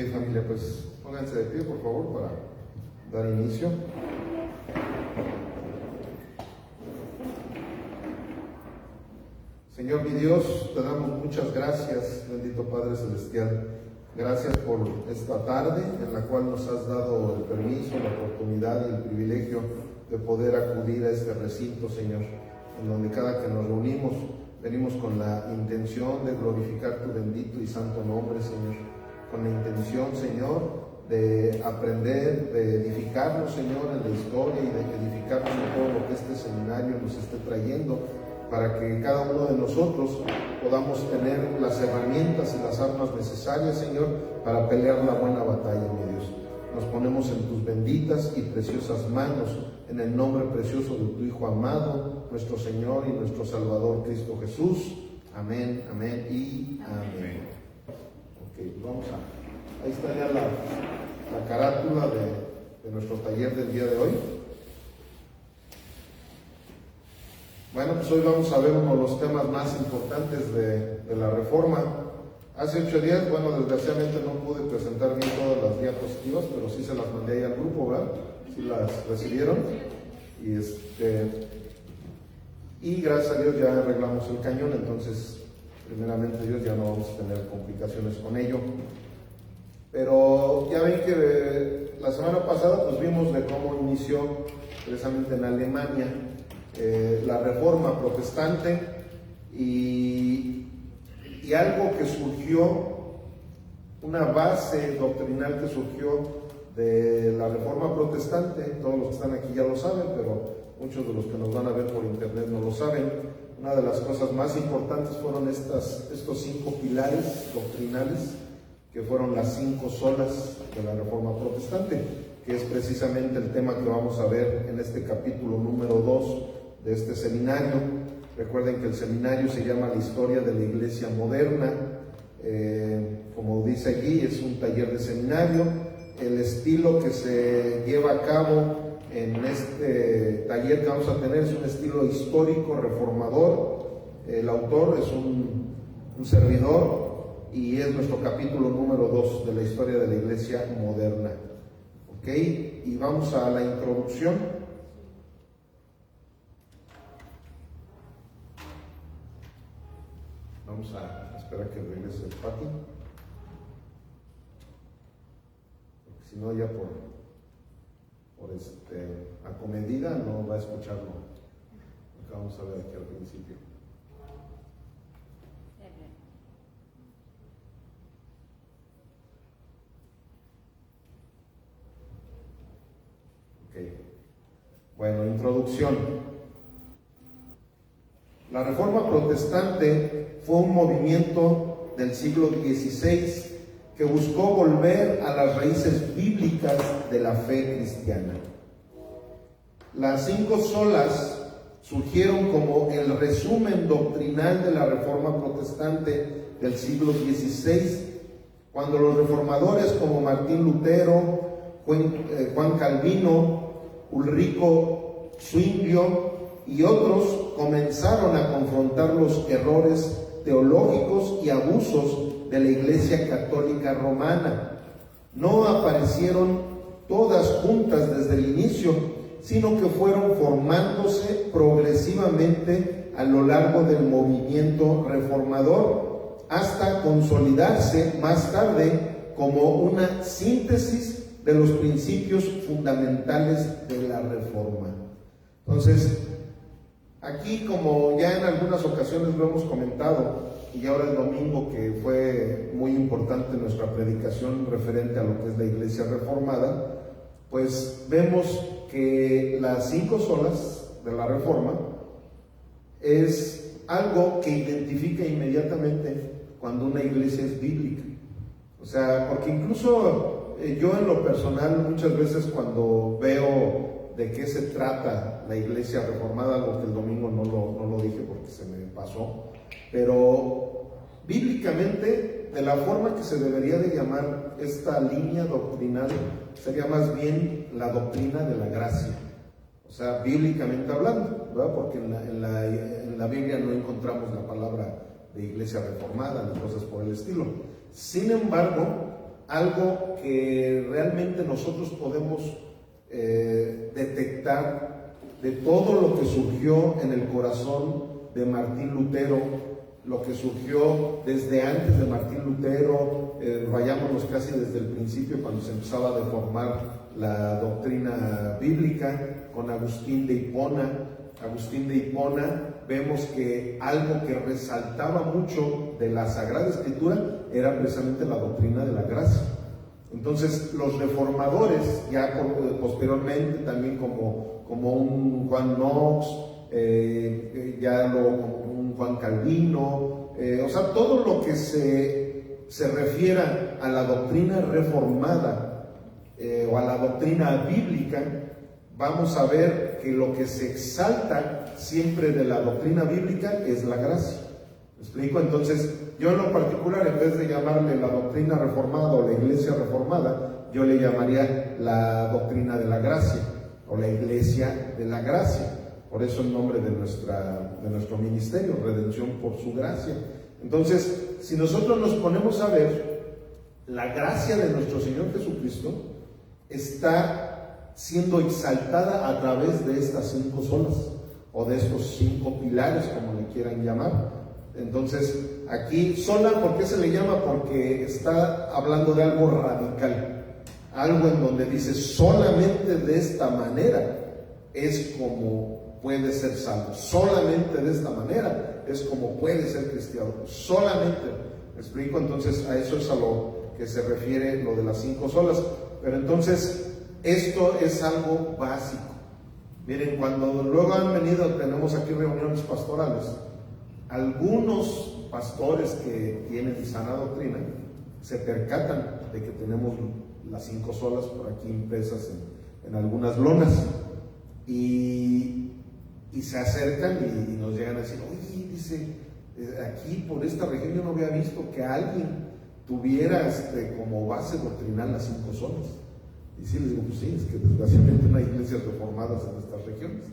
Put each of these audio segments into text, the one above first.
Familia, pues pónganse de pie por favor para dar inicio. Señor mi Dios, te damos muchas gracias, bendito Padre Celestial. Gracias por esta tarde en la cual nos has dado el permiso, la oportunidad y el privilegio de poder acudir a este recinto, Señor, en donde cada que nos reunimos, venimos con la intención de glorificar tu bendito y santo nombre, Señor. Con la intención, Señor, de aprender, de edificarnos, Señor, en la historia y de edificarnos en todo lo que este seminario nos esté trayendo, para que cada uno de nosotros podamos tener las herramientas y las armas necesarias, Señor, para pelear la buena batalla, mi Dios. Nos ponemos en tus benditas y preciosas manos, en el nombre precioso de tu Hijo amado, nuestro Señor y nuestro Salvador, Cristo Jesús. Amén, amén y amén. Ok, vamos a... Ahí está ya la carátula de nuestro taller del día de hoy. Bueno, pues hoy vamos a ver uno de los temas más importantes de la Reforma. Hace 8 días, bueno, desgraciadamente no pude presentar bien todas las diapositivas, pero sí se las mandé ahí al grupo, ¿verdad? Sí las recibieron. Y gracias a Dios ya arreglamos el cañón, entonces, primeramente Dios, ya no vamos a tener complicaciones con ello. Pero ya ven que la semana pasada pues vimos de cómo inició precisamente en Alemania la Reforma protestante y algo que surgió, una base doctrinal que surgió de la Reforma protestante. Todos los que están aquí ya lo saben, pero muchos de los que nos van a ver por internet no lo saben. Una de las cosas más importantes fueron estos 5 pilares doctrinales, que fueron las 5 solas de la Reforma protestante, que es precisamente el tema que vamos a ver en este capítulo número 2 de este seminario. Recuerden que el seminario se llama La Historia de la Iglesia Moderna. Como dice aquí, es un taller de seminario. El estilo que se lleva a cabo en este taller que vamos a tener es un estilo histórico, reformador. El autor es un servidor y es nuestro capítulo número 2 de la Historia de la Iglesia Moderna. ¿Ok? Y vamos a la introducción. Vamos a esperar que regrese el Pati, porque si no ya por acomedida no va a escucharlo. Lo que vamos a ver aquí al principio. Ok. Bueno, introducción. La Reforma protestante fue un movimiento del siglo XVI que buscó volver a las raíces bíblicas de la fe cristiana. Las 5 solas surgieron como el resumen doctrinal de la Reforma protestante del siglo XVI, cuando los reformadores como Martín Lutero, Juan Calvino, Ulrico Zwinglio y otros comenzaron a confrontar los errores teológicos y abusos de la Iglesia Católica Romana. No aparecieron todas juntas desde el inicio, sino que fueron formándose progresivamente a lo largo del movimiento reformador, hasta consolidarse más tarde como una síntesis de los principios fundamentales de la Reforma. Entonces, aquí, como ya en algunas ocasiones lo hemos comentado, y ahora el domingo que fue muy importante nuestra predicación referente a lo que es la Iglesia Reformada, pues vemos que las 5 solas de la Reforma es algo que identifica inmediatamente cuando una iglesia es bíblica. O sea, porque incluso yo en lo personal muchas veces cuando veo de qué se trata la Iglesia Reformada, algo que el domingo no lo dije porque se me pasó, pero bíblicamente, de la forma que se debería de llamar esta línea doctrinal, sería más bien la doctrina de la gracia. O sea, bíblicamente hablando, ¿verdad? Porque en la Biblia no encontramos la palabra de Iglesia Reformada ni cosas por el estilo. Sin embargo, algo que realmente nosotros podemos detectar de todo lo que surgió en el corazón de Martín Lutero, lo que surgió desde antes de Martín Lutero, vayámonos casi desde el principio, cuando se empezaba a deformar la doctrina bíblica, con Agustín de Hipona. Agustín de Hipona, vemos que algo que resaltaba mucho de la Sagrada Escritura era precisamente la doctrina de la gracia. Entonces los reformadores, ya posteriormente también como un Juan Knox, un Juan Calvino, o sea, todo lo que se refiera a la doctrina reformada o a la doctrina bíblica, vamos a ver que lo que se exalta siempre de la doctrina bíblica es la gracia. ¿Me explico? Entonces, yo en lo particular, en vez de llamarle la doctrina reformada o la iglesia reformada, yo le llamaría la doctrina de la gracia o la iglesia de la gracia. Por eso el nombre de nuestro ministerio, Redención por su gracia. Entonces, si nosotros nos ponemos a ver, la gracia de nuestro Señor Jesucristo está siendo exaltada a través de estas 5 solas o de estos 5 pilares, como le quieran llamar. Entonces, aquí sola, ¿por qué se le llama? Porque está hablando de algo radical, algo en donde dice solamente de esta manera es como puede ser salvo, solamente de esta manera es como puede ser cristiano, solamente. ¿Me explico? Entonces, a eso es a lo que se refiere lo de las 5 solas. Pero entonces, esto es algo básico. Miren, cuando luego han venido, tenemos aquí reuniones pastorales, algunos pastores que tienen sana doctrina se percatan de que tenemos las 5 solas por aquí impresas en algunas lonas y se acercan y nos llegan a decir, oye, dice, aquí por esta región yo no había visto que alguien tuviera como base doctrinal las 5 solas. Y sí, les digo, pues sí, es que desgraciadamente no hay iglesias reformadas en estas regiones.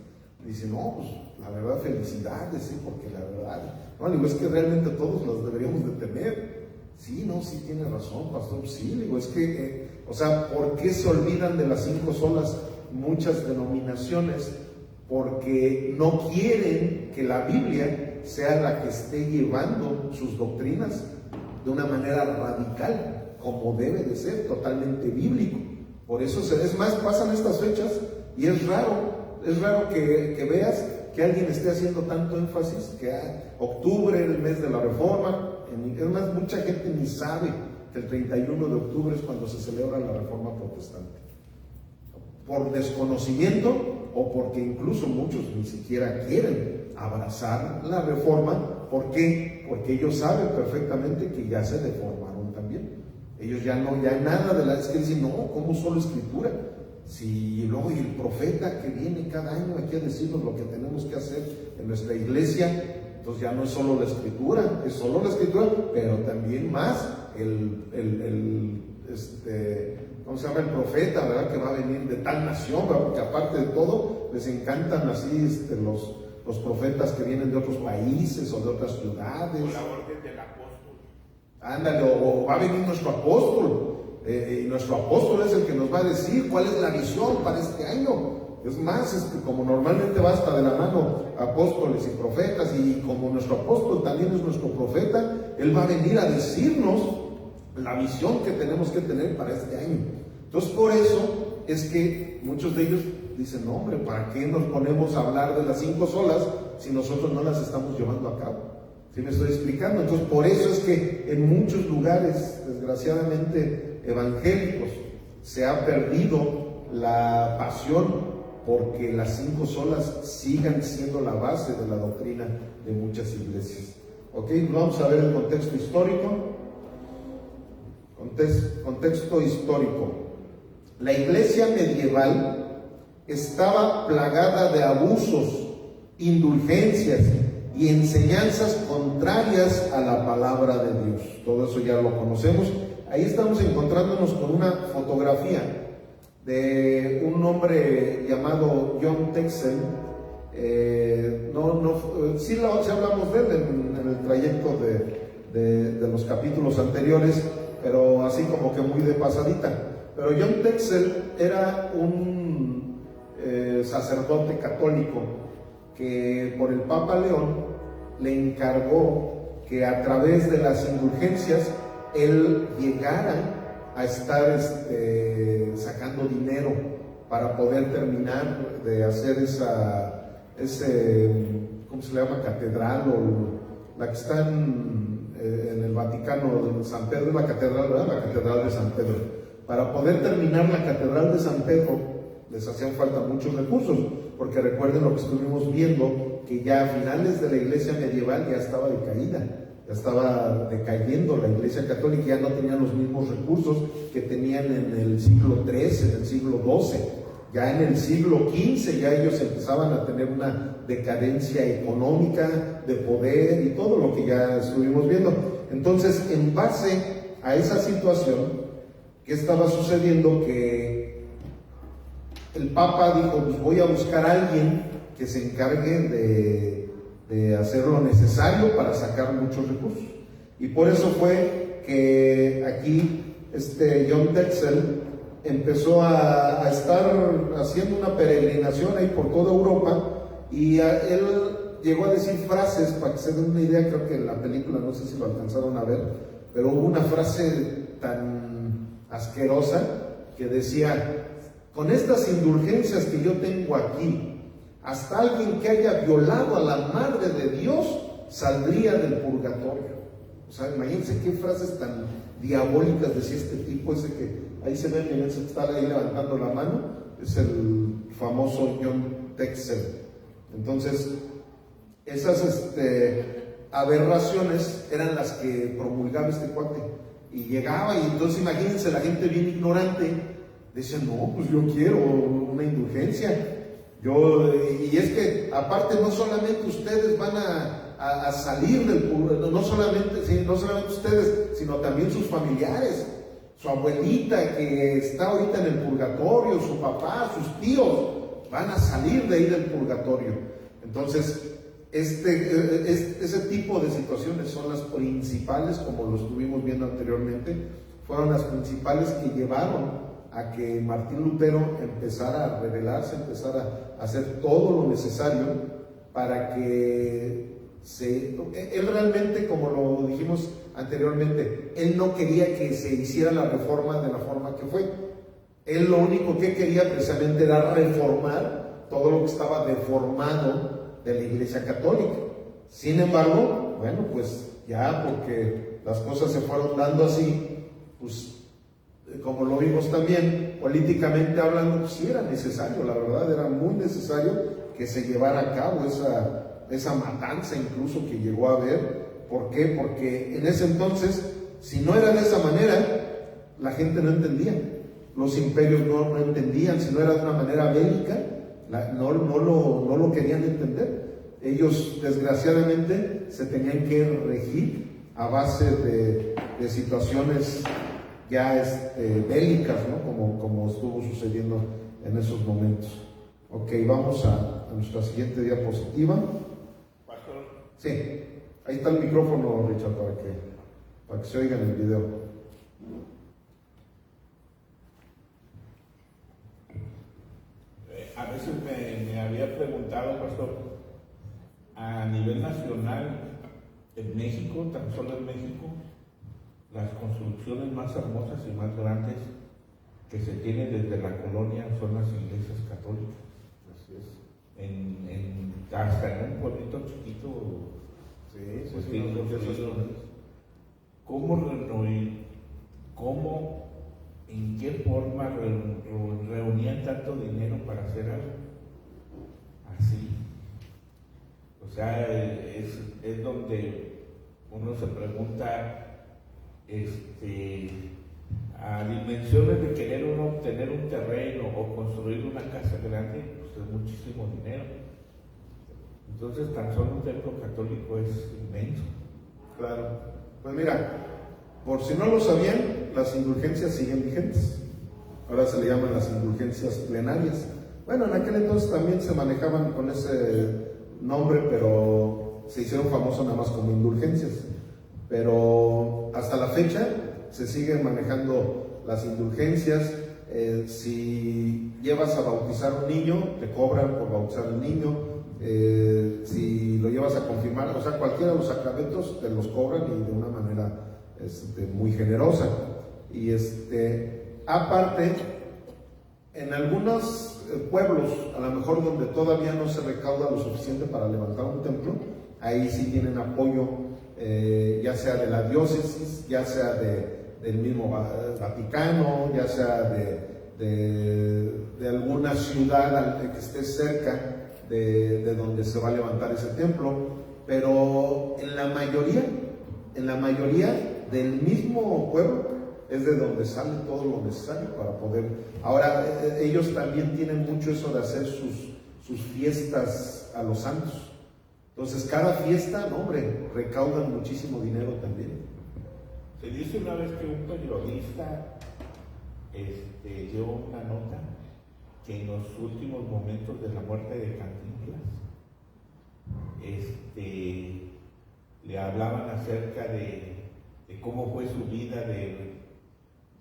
Y dice, no, pues la verdad, felicidades, sí, porque la verdad, no, digo, es que realmente todos las deberíamos de tener. Sí, no, sí tiene razón, pastor, sí, digo, es que, o sea, ¿por qué se olvidan de las 5 solas muchas denominaciones? Porque no quieren que la Biblia sea la que esté llevando sus doctrinas de una manera radical, como debe de ser, totalmente bíblico. Por eso, es más, pasan estas fechas y es raro que veas que alguien esté haciendo tanto énfasis, que octubre, el mes de la Reforma. Es más, mucha gente ni sabe que el 31 de octubre es cuando se celebra la Reforma Protestante. Por desconocimiento o porque incluso muchos ni siquiera quieren abrazar la Reforma. ¿Por qué? Porque ellos saben perfectamente que ya se deformaron también. Ellos ya nada de la... Es que dicen, no, ¿cómo solo escritura? Si luego y el profeta que viene cada año aquí a decirnos lo que tenemos que hacer en nuestra iglesia, entonces ya no es solo la escritura, es solo la escritura, pero también más ¿cómo se llama? El profeta, ¿verdad? Que va a venir de tal nación, ¿verdad? Porque aparte de todo, les encantan así los profetas que vienen de otros países o de otras ciudades. O la orden del apóstol. Ándale, o va a venir nuestro apóstol. Y nuestro apóstol es el que nos va a decir cuál es la visión para este año. Es más, como normalmente va hasta de la mano apóstoles y profetas, y como nuestro apóstol también es nuestro profeta, él va a venir a decirnos la visión que tenemos que tener para este año. Entonces, por eso es que muchos de ellos dicen, no, hombre, ¿para qué nos ponemos a hablar de las 5 solas si nosotros no las estamos llevando a cabo? ¿Sí me estoy explicando? Entonces, por eso es que en muchos lugares, desgraciadamente evangélicos, se ha perdido la pasión porque las 5 solas sigan siendo la base de la doctrina de muchas iglesias. Ok, vamos a ver el contexto histórico. Contexto histórico. La iglesia medieval estaba plagada de abusos, indulgencias y enseñanzas contrarias a la palabra de Dios. Todo eso ya lo conocemos. Ahí estamos encontrándonos con una fotografía de un hombre llamado John Texel. Sí hablamos de él en el trayecto de los capítulos anteriores, pero así como que muy de pasadita. Pero John Tetzel era un sacerdote católico que por el Papa León le encargó que a través de las indulgencias él llegara a estar sacando dinero para poder terminar de hacer ¿cómo se le llama? Catedral, o la que está en el Vaticano, en San Pedro, la catedral, ¿verdad? La catedral de San Pedro. Para poder terminar la catedral de San Pedro les hacían falta muchos recursos, porque recuerden lo que estuvimos viendo, que ya a finales de la iglesia medieval ya estaba decaída, ya estaba decayendo la iglesia católica, ya no tenían los mismos recursos que tenían en el siglo XIII, en el siglo XII. Ya en el siglo XV ya ellos empezaban a tener una decadencia económica, de poder y todo lo que ya estuvimos viendo. Entonces, en base a esa situación, ¿qué estaba sucediendo? Que el Papa dijo, pues voy a buscar a alguien que se encargue de hacer lo necesario para sacar muchos recursos. Y por eso fue que aquí John Tetzel empezó a estar haciendo una peregrinación ahí por toda Europa, y él llegó a decir frases, para que se den una idea. Creo que en la película, no sé si lo alcanzaron a ver, pero hubo una frase tan asquerosa que decía: con estas indulgencias que yo tengo aquí, hasta alguien que haya violado a la Madre de Dios saldría del purgatorio. O sea, imagínense qué frases tan diabólicas decía este tipo. Ese que ahí se ve, miren, ese que está ahí levantando la mano, es el famoso John Tetzel. Entonces, esas aberraciones eran las que promulgaba este cuate, y llegaba, y entonces imagínense, la gente bien ignorante decía: no, pues yo quiero una indulgencia. Y es que aparte no solamente ustedes van a salir del purgatorio, no solamente ustedes, sino también sus familiares, su abuelita que está ahorita en el purgatorio, su papá, sus tíos, van a salir de ahí del purgatorio. Entonces, ese tipo de situaciones son las principales, como lo estuvimos viendo anteriormente, fueron las principales que llevaron a que Martín Lutero empezara a rebelarse, empezara a hacer todo lo necesario para que él realmente, como lo dijimos anteriormente, él no quería que se hiciera la reforma de la forma que fue. Él lo único que quería precisamente era reformar todo lo que estaba deformado de la Iglesia Católica. Sin embargo, bueno, pues ya porque las cosas se fueron dando así, pues como lo vimos también, políticamente hablando, pues sí era necesario, la verdad, era muy necesario que se llevara a cabo esa matanza incluso que llegó a haber. ¿Por qué? Porque en ese entonces, si no era de esa manera, la gente no entendía, los imperios no entendían. Si no era de una manera bélica, no lo querían entender. Ellos, desgraciadamente, se tenían que regir a base de situaciones ya bélicas, ¿no? Como estuvo sucediendo en esos momentos. Ok, vamos a nuestra siguiente diapositiva. Pastor. Sí, ahí está el micrófono, Richard, para que se oiga en el video. A veces me había preguntado, pastor, a nivel nacional, en México, tan solo en México, las construcciones más hermosas y más grandes que se tienen desde la colonia son las iglesias católicas. Así es. Hasta en un pueblito chiquito, Sí, pues sí, tienen no, los no, ríos. ¿En qué forma reunían tanto dinero para hacer algo así? O sea, es donde uno se pregunta, a dimensiones de querer uno obtener un terreno o construir una casa grande, pues es muchísimo dinero. Entonces, tan solo un templo católico es inmenso. Claro. Pues mira, por si no lo sabían, las indulgencias siguen vigentes. Ahora se le llaman las indulgencias plenarias. Bueno, en aquel entonces también se manejaban con ese nombre, pero se hicieron famosos nada más como indulgencias. Pero hasta la fecha se siguen manejando las indulgencias. Si llevas a bautizar a un niño, te cobran por bautizar al niño. Si lo llevas a confirmar, o sea, cualquiera de los sacramentos te los cobran y de una manera muy generosa. Y aparte, en algunos pueblos, a lo mejor donde todavía no se recauda lo suficiente para levantar un templo, ahí sí tienen apoyo, ya sea de la diócesis, ya sea del mismo Vaticano, ya sea de alguna ciudad que esté cerca de donde se va a levantar ese templo. Pero en la mayoría del mismo pueblo es de donde sale todo lo necesario para poder. Ahora, ellos también tienen mucho eso de hacer sus fiestas a los santos. Entonces, cada fiesta, no, hombre, recaudan muchísimo dinero también. Se dice una vez que un periodista dio una nota que en los últimos momentos de la muerte de Cantinflas, le hablaban acerca de cómo fue su vida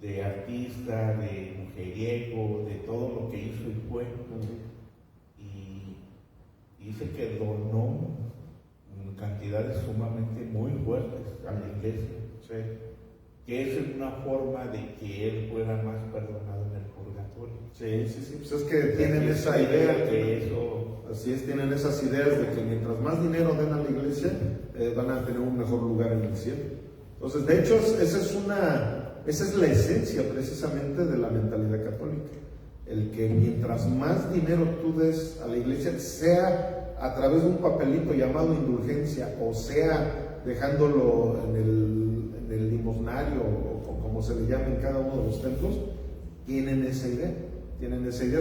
de artista, de mujeriego, de todo lo que hizo y fue. Y dice que donó cantidades sumamente muy fuertes a la iglesia. Sí. Que es una forma de que él fuera más perdonado en el purgatorio. Sí. Pues es que tienen esa idea. Así es, tienen esas ideas de que mientras más dinero den a la iglesia, van a tener un mejor lugar en el cielo. Entonces, de hecho, esa es la esencia precisamente de la mentalidad católica. El que mientras más dinero tú des a la iglesia, sea a través de un papelito llamado indulgencia, o sea dejándolo en el limosnario, o como se le llama en cada uno de los templos, tienen esa idea,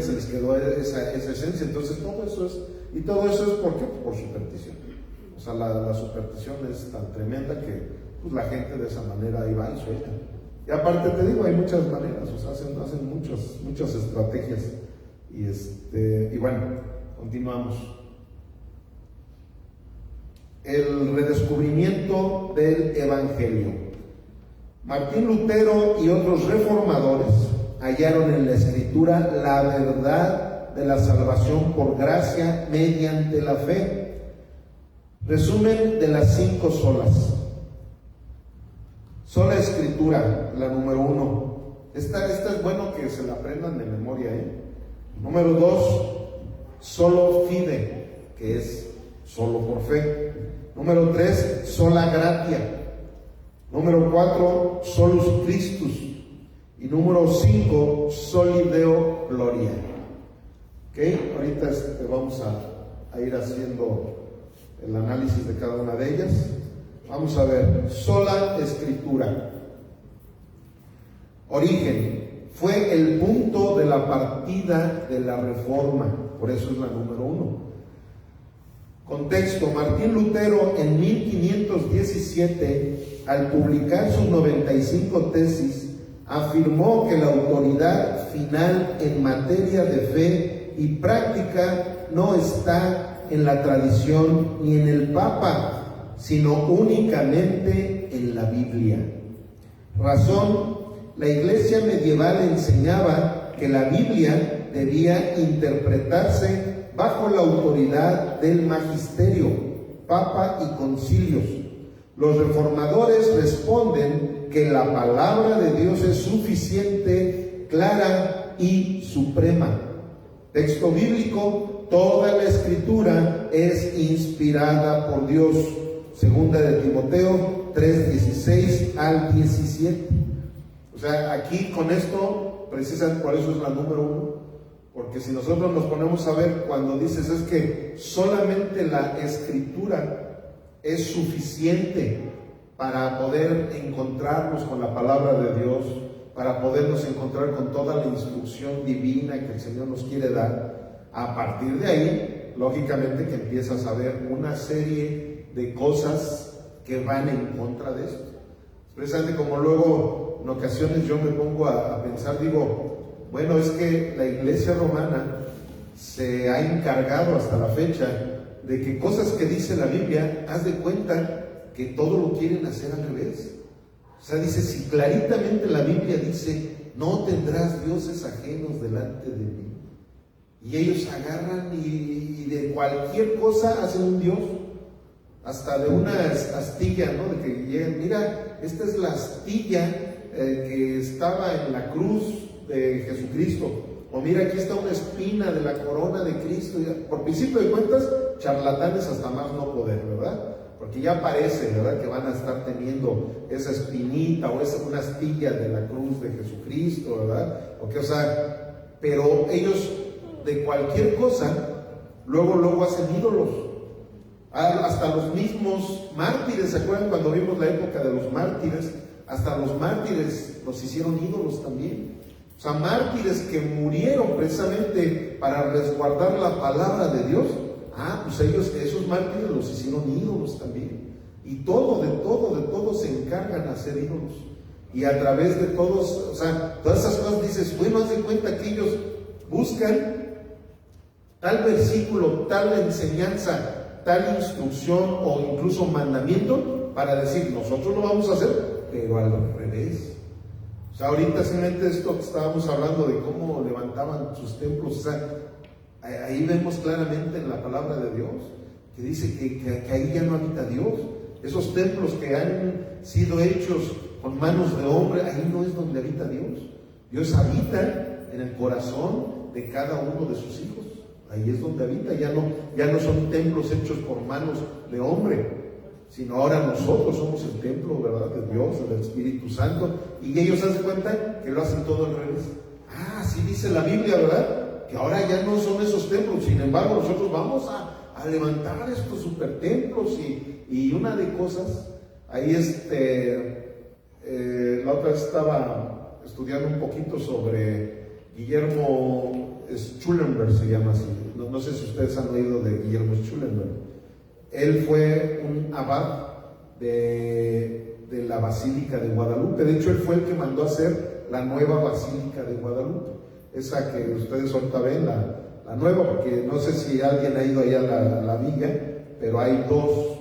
se les quedó esa esencia. Entonces todo eso es ¿por qué? Por superstición. O sea, la superstición es tan tremenda que pues, la gente de esa manera ahí va y suelta. Y aparte te digo, hay muchas maneras, o sea, hacen muchas estrategias. Y bueno, continuamos. El redescubrimiento del Evangelio. Martín Lutero y otros reformadores hallaron en la Escritura la verdad de la salvación por gracia mediante la fe. Resumen de las 5 solas. Sola Escritura, la número 1. Esta es bueno que se la aprendan de memoria, Número 2, solo fide, que es solo por fe. Número 3, sola gratia. Número 4, solus Christus. Y número 5, soli Deo gloria. ¿Ok? Ahorita vamos a ir haciendo el análisis de cada una de ellas. Vamos a ver, sola Escritura. Origen. Fue el punto de la partida de la Reforma, por eso es la número 1. Contexto: Martín Lutero en 1517, al publicar sus 95 tesis, afirmó que la autoridad final en materia de fe y práctica no está en la tradición ni en el Papa, sino únicamente en la Biblia. Razón: la Iglesia medieval enseñaba que la Biblia debía interpretarse bajo la autoridad del magisterio, Papa y concilios. Los reformadores responden que la palabra de Dios es suficiente, clara y suprema. Texto bíblico: toda la Escritura es inspirada por Dios. Segunda de Timoteo 3:16 al 17. O sea, aquí con esto, precisamente por eso es la número 1, porque si nosotros nos ponemos a ver, cuando dices es que solamente la Escritura es suficiente para poder encontrarnos con la palabra de Dios, para podernos encontrar con toda la instrucción divina que el Señor nos quiere dar, a partir de ahí, lógicamente que empiezas a ver una serie de cosas que van en contra de esto. Precisamente como luego en ocasiones yo me pongo a pensar, digo, bueno, es que la Iglesia romana se ha encargado hasta la fecha de que cosas que dice la Biblia, haz de cuenta que todo lo quieren hacer al revés. O O sea, dice, si claritamente la Biblia dice, no tendrás dioses ajenos delante de mí. Y ellos agarran y de cualquier cosa hacen un dios. Hasta de una astilla, ¿no? De que llegan, mira, esta es la astilla que estaba en la cruz de Jesucristo. O mira, aquí está una espina de la corona de Cristo. Por principio de cuentas, charlatanes hasta más no poder, ¿verdad? Porque ya parece, ¿verdad?, que van a estar teniendo esa espinita o una astilla de la cruz de Jesucristo, ¿verdad? O sea, pero ellos de cualquier cosa, luego hacen ídolos. Hasta los mismos mártires, ¿se acuerdan cuando vimos la época de los mártires? Hasta los mártires los hicieron ídolos también. O sea, mártires que murieron precisamente para resguardar la palabra de Dios. Pues esos mártires los hicieron ídolos también. Y de todo se encargan a hacer ídolos. Y a través de todos, o sea, todas esas cosas dices, bueno, haz de cuenta que ellos buscan tal versículo, tal enseñanza, tal instrucción o incluso mandamiento para decir, nosotros lo vamos a hacer, pero al revés. O sea, ahorita simplemente esto que estábamos hablando de cómo levantaban sus templos, o sea, ahí vemos claramente en la palabra de Dios que dice que ahí ya no habita Dios. Esos templos que han sido hechos con manos de hombre, ahí no es donde habita Dios. Dios habita en el corazón de cada uno de sus hijos. Ahí es donde habita, ya no son templos hechos por manos de hombre, sino ahora nosotros somos el templo, ¿verdad?, de Dios, del Espíritu Santo, y ellos se dan cuenta que lo hacen todo al revés. Sí dice la Biblia, ¿verdad?, que ahora ya no son esos templos, sin embargo nosotros vamos a levantar estos super templos y una de cosas, ahí la otra vez estaba estudiando un poquito sobre Guillermo Schulenberg, se llama así. No sé si ustedes han oído de Guillermo Schulenberg. Él fue un abad de la Basílica de Guadalupe. De hecho, él fue el que mandó a hacer la nueva Basílica de Guadalupe. Esa que ustedes ahorita ven, la nueva, porque no sé si alguien ha ido allá a la villa, pero hay dos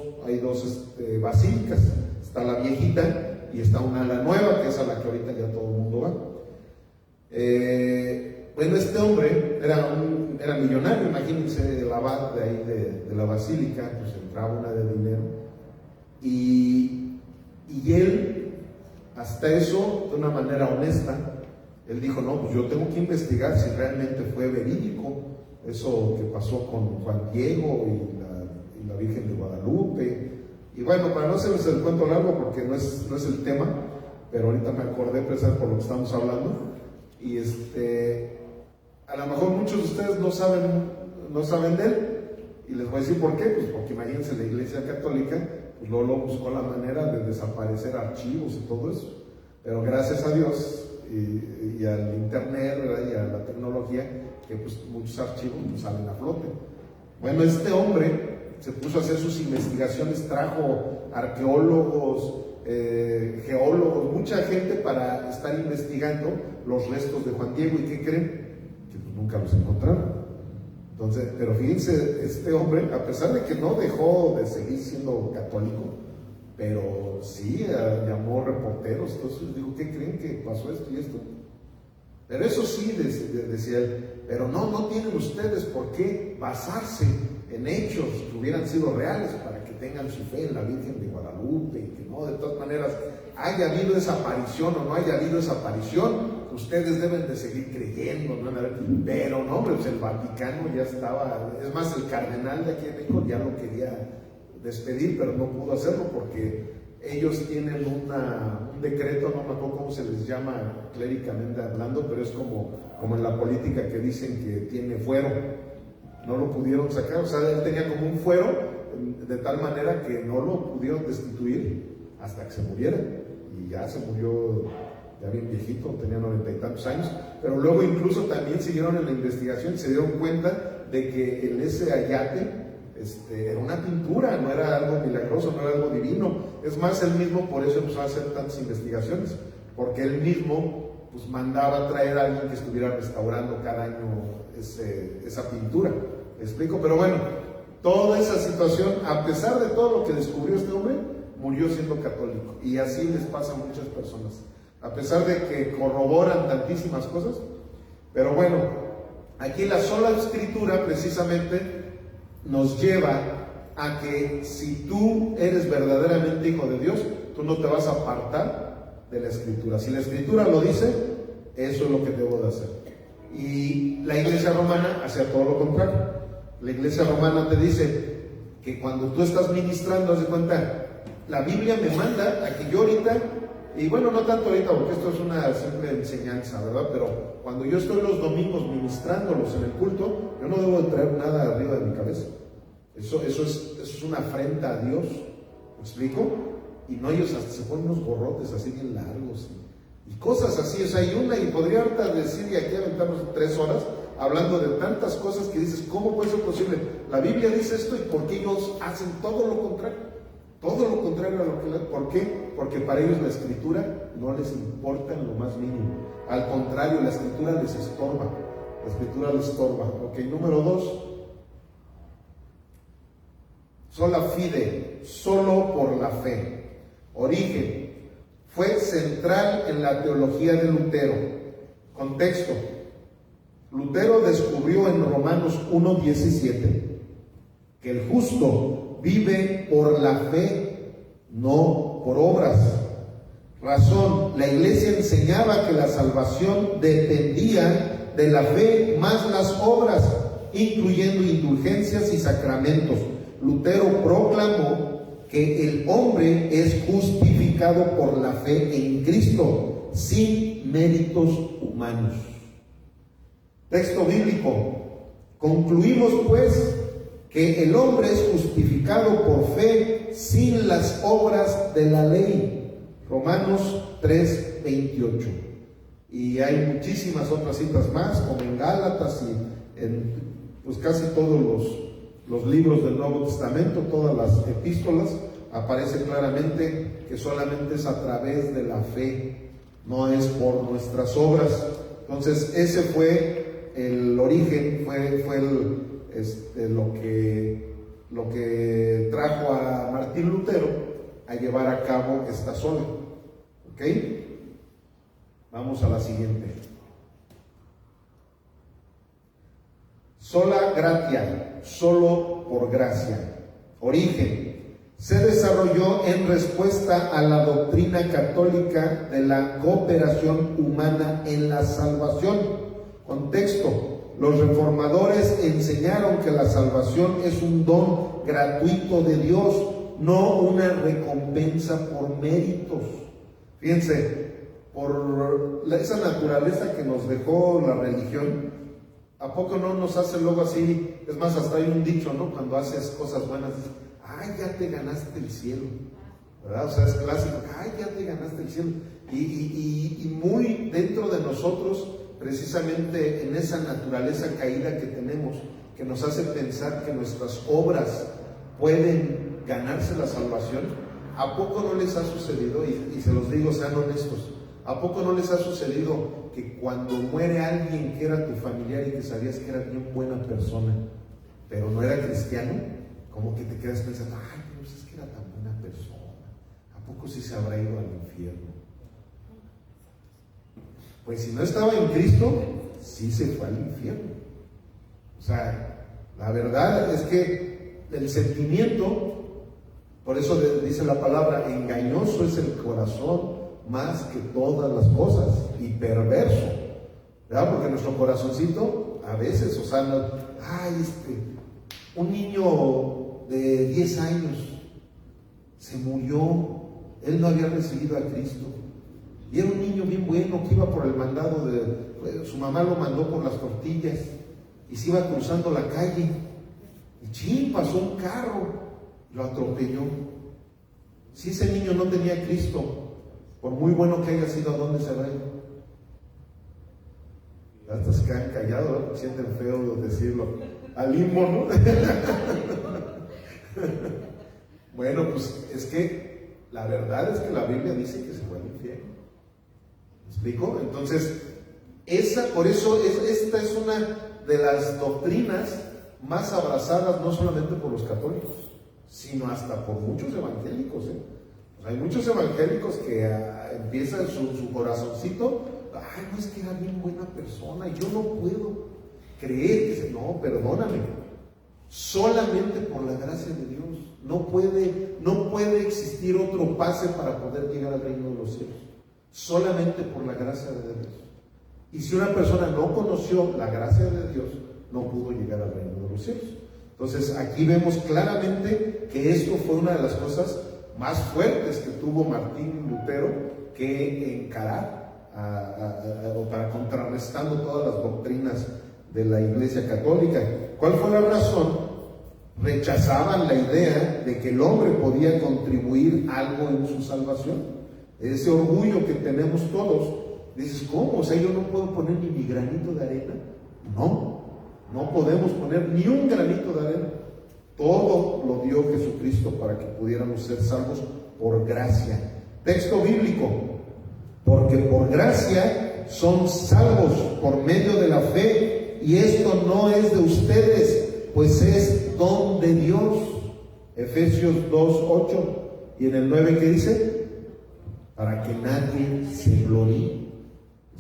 basílicas. Está la viejita y está la nueva, que es a la que ahorita ya todo el mundo va. Bueno, este hombre era millonario, imagínense, el abad de ahí de la basílica, pues entraba una de dinero. Y él, hasta eso, de una manera honesta, él dijo, no, pues yo tengo que investigar si realmente fue verídico eso que pasó con Juan Diego y la Virgen de Guadalupe. Y bueno, para no hacerles el cuento largo, porque no es el tema, pero ahorita me acordé precisamente por lo que estamos hablando. Y a lo mejor muchos de ustedes no saben de él, y les voy a decir por qué. Pues porque imagínense, la Iglesia Católica pues luego buscó la manera de desaparecer archivos y todo eso, pero gracias a Dios y al internet, ¿verdad?, y a la tecnología, que pues muchos archivos pues salen a flote. Bueno, este hombre se puso a hacer sus investigaciones, trajo arqueólogos, geólogos, mucha gente para estar investigando los restos de Juan Diego. ¿Y qué creen? Que pues nunca los encontraron. Entonces, pero fíjense, este hombre, a pesar de que no dejó de seguir siendo católico, pero sí llamó reporteros, entonces dijo, ¿qué creen que pasó esto y esto? Pero eso sí, decía él, pero no tienen ustedes por qué basarse en hechos que hubieran sido reales para que tengan su fe en la Virgen de Guadalupe, y que no, de todas maneras, haya habido esa aparición o no haya habido esa aparición, ustedes deben de seguir creyendo, ¿no? Pero no, pues el Vaticano ya estaba, es más, el cardenal de aquí en México ya lo quería despedir, pero no pudo hacerlo porque ellos tienen un decreto, no me acuerdo cómo se les llama cléricamente hablando, pero es como en la política, que dicen que tiene fuero. No lo pudieron sacar, o sea, él tenía como un fuero, de tal manera que no lo pudieron destituir hasta que se muriera. Y ya se murió, ya bien viejito, tenía 90 y tantos años. Pero luego incluso también siguieron en la investigación y se dieron cuenta de que ese ayate era una pintura, no era algo milagroso, no era algo divino. Es más, él mismo por eso empezó a hacer tantas investigaciones, porque él mismo pues mandaba traer a alguien que estuviera restaurando cada año esa pintura. ¿Me explico? Pero bueno, toda esa situación, a pesar de todo lo que descubrió este hombre, murió siendo católico. Y así les pasa a muchas personas, a pesar de que corroboran tantísimas cosas. Pero bueno, aquí la sola escritura precisamente nos lleva a que si tú eres verdaderamente hijo de Dios, tú no te vas a apartar de la escritura. Si la escritura lo dice, eso es lo que debo de hacer. Y la iglesia romana hacía todo lo contrario. La iglesia romana te dice que cuando tú estás ministrando, haz de cuenta, la Biblia me manda a que yo ahorita, y bueno, no tanto ahorita porque esto es una simple enseñanza, ¿verdad? Pero cuando yo estoy los domingos ministrándolos en el culto, yo no debo de traer nada arriba de mi cabeza. Eso es una afrenta a Dios. ¿Me explico? Y no, ellos hasta se ponen unos gorrotes así bien largos y cosas así. O sea, y podría ahorita decir y aquí aventarnos 3 horas hablando de tantas cosas que dices, ¿cómo puede ser posible? La Biblia dice esto, ¿y por qué ellos hacen todo lo contrario? Todo lo contrario a lo que... ¿Por qué? Porque para ellos la escritura no les importa en lo más mínimo. Al contrario, la escritura les estorba. La escritura les estorba. Ok, número 2. Sola fide, solo por la fe. Origen. Fue central en la teología de Lutero. Contexto. Lutero descubrió en Romanos 1:17 que el justo vive por la fe, no por obras. Razón, la iglesia enseñaba que la salvación dependía de la fe más las obras, incluyendo indulgencias y sacramentos. Lutero proclamó que el hombre es justificado por la fe en Cristo, sin méritos humanos. Texto bíblico. Concluimos pues que el hombre es justificado por fe sin las obras de la ley. Romanos 3:28. Y hay muchísimas otras citas más, como en Gálatas y en pues casi todos los libros del Nuevo Testamento, todas las epístolas, aparece claramente que solamente es a través de la fe, no es por nuestras obras. Entonces ese fue el origen, fue lo que trajo a Martín Lutero a llevar a cabo esta sola. ¿Ok? Vamos a la siguiente. Sola gratia, solo por gracia. Origen. Se desarrolló en respuesta a la doctrina católica de la cooperación humana en la salvación. Contexto. Los reformadores enseñaron que la salvación es un don gratuito de Dios, no una recompensa por méritos. Fíjense, por esa naturaleza que nos dejó la religión, ¿a poco no nos hace luego así? Es más, hasta hay un dicho, ¿no? Cuando haces cosas buenas, ¡ay, ya te ganaste el cielo! ¿Verdad? O sea, es clásico, ¡ay, ya te ganaste el cielo! Y muy dentro de nosotros, precisamente en esa naturaleza caída que tenemos, que nos hace pensar que nuestras obras pueden ganarse la salvación. ¿A poco no les ha sucedido? Y se los digo, sean honestos, ¿a poco no les ha sucedido que cuando muere alguien que era tu familiar y que sabías que era bien buena persona, pero no era cristiano, como que te quedas pensando, ay, no sé, es que era tan buena persona, ¿a poco sí se habrá ido al infierno? Pues si no estaba en Cristo, sí se fue al infierno. O sea, la verdad es que el sentimiento, por eso dice la palabra, engañoso es el corazón más que todas las cosas y perverso, ¿verdad? Porque nuestro corazoncito a veces, o sea, un niño de 10 años se murió, él no había recibido a Cristo. Y era un niño bien bueno que iba por el mandado su mamá lo mandó por las tortillas y se iba cruzando la calle y pasó un carro, lo atropelló. Si ese niño no tenía a Cristo, por muy bueno que haya sido, ¿a dónde se habrá ido? Hasta se quedan callados, ¿no? Sienten feo decirlo. Al limbo, ¿no? Bueno, pues es que la verdad es que la Biblia dice que se fue al infierno. ¿Me explico? Entonces, por eso esta es una de las doctrinas más abrazadas no solamente por los católicos, sino hasta por muchos evangélicos. Hay muchos evangélicos que empiezan su corazoncito, ay, no, es que era bien buena persona y yo no puedo creer que no, perdóname, solamente por la gracia de Dios. No puede existir otro pase para poder llegar al reino de los cielos, solamente por la gracia de Dios. Y si una persona no conoció la gracia de Dios, no pudo llegar al reino de los cielos. Entonces aquí vemos claramente que esto fue una de las cosas más fuertes que tuvo Martín Lutero que encarar o para contrarrestando todas las doctrinas de la Iglesia Católica. ¿Cuál fue la razón? Rechazaban la idea de que el hombre podía contribuir algo en su salvación. Ese orgullo que tenemos todos. Dices, ¿cómo? O sea, yo no puedo poner ni mi granito de arena. No podemos poner ni un granito de arena. Todo lo dio Jesucristo para que pudiéramos ser salvos por gracia. Texto bíblico: porque por gracia son salvos por medio de la fe, y esto no es de ustedes, pues es don de Dios. Efesios 2:8. Y en el 9, ¿qué dice? Para que nadie se gloríe.